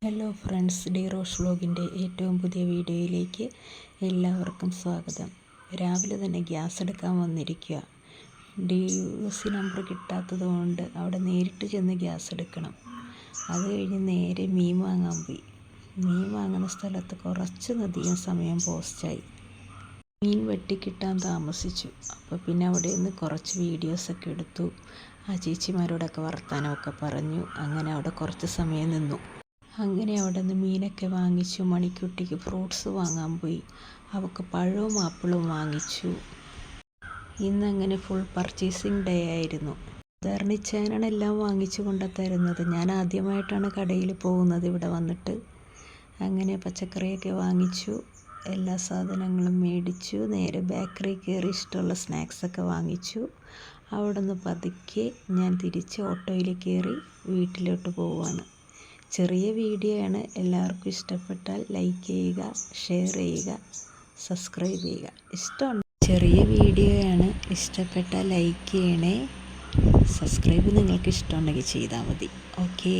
Hello friends, D Rosh വ്ലോഗിൻ്റെ ഏറ്റവും പുതിയ വീഡിയോയിലേക്ക് എല്ലാവർക്കും സ്വാഗതം. രാവിലെ തന്നെ ഗ്യാസ് എടുക്കാൻ വന്നിരിക്കുക. DUC നമ്പർ കിട്ടാത്തത് കൊണ്ട് അവിടെ നേരിട്ട് ചെന്ന് ഗ്യാസ് എടുക്കണം. അത് കഴിഞ്ഞ് നേരെ മീൻ വാങ്ങാൻ പോയി. മീൻ വാങ്ങുന്ന സ്ഥലത്ത് കുറച്ചധികം സമയം പോസ്റ്റായി. മീൻ വെട്ടിക്കിട്ടാൻ താമസിച്ചു. അപ്പോൾ പിന്നെ അവിടെ നിന്ന് കുറച്ച് വീഡിയോസൊക്കെ എടുത്തു. ആ ചേച്ചിമാരോടൊക്കെ വർത്തമാനമൊക്കെ പറഞ്ഞു. അങ്ങനെ അവിടെ കുറച്ച് സമയം നിന്നു. അങ്ങനെ അവിടെ നിന്ന് മീനൊക്കെ വാങ്ങിച്ചു. മണിക്കുട്ടിക്ക് ഫ്രൂട്ട്സ് വാങ്ങാൻ പോയി. അവൾക്ക് പഴവും ആപ്പിളും വാങ്ങിച്ചു. ഇന്നങ്ങനെ ഫുൾ പർച്ചേസിങ് ഡേ ആയിരുന്നു. ധർണിച്ചാനാണ് എല്ലാം വാങ്ങിച്ചു കൊണ്ട് തരുന്നത്. ഞാൻ ആദ്യമായിട്ടാണ് കടയിൽ പോകുന്നത് ഇവിടെ വന്നിട്ട്. അങ്ങനെ പച്ചക്കറിയൊക്കെ വാങ്ങിച്ചു. എല്ലാ സാധനങ്ങളും മേടിച്ചു. നേരെ ബേക്കറി കയറി ഇഷ്ടമുള്ള സ്നാക്സൊക്കെ വാങ്ങിച്ചു. അവിടെ നിന്ന് പതുക്കെ ഞാൻ തിരിച്ച് ഓട്ടോയിൽ കയറി വീട്ടിലോട്ട് പോവുകയാണ്. ചെറിയ വീഡിയോ ആണ്. എല്ലാവർക്കും ഇഷ്ടപ്പെട്ടാൽ ലൈക്ക് ചെയ്യുക, ഷെയർ ചെയ്യുക, സബ്സ്ക്രൈബ് ചെയ്യുക. ഇഷ്ടമുണ്ട്. ചെറിയ വീഡിയോ ആണ്. ഇഷ്ടപ്പെട്ടാൽ ലൈക്ക് ചെയ്യണേ. സബ്സ്ക്രൈബ് നിങ്ങൾക്ക് ഇഷ്ടമുണ്ടെങ്കിൽ ചെയ്താൽ മതി. ഓക്കേ.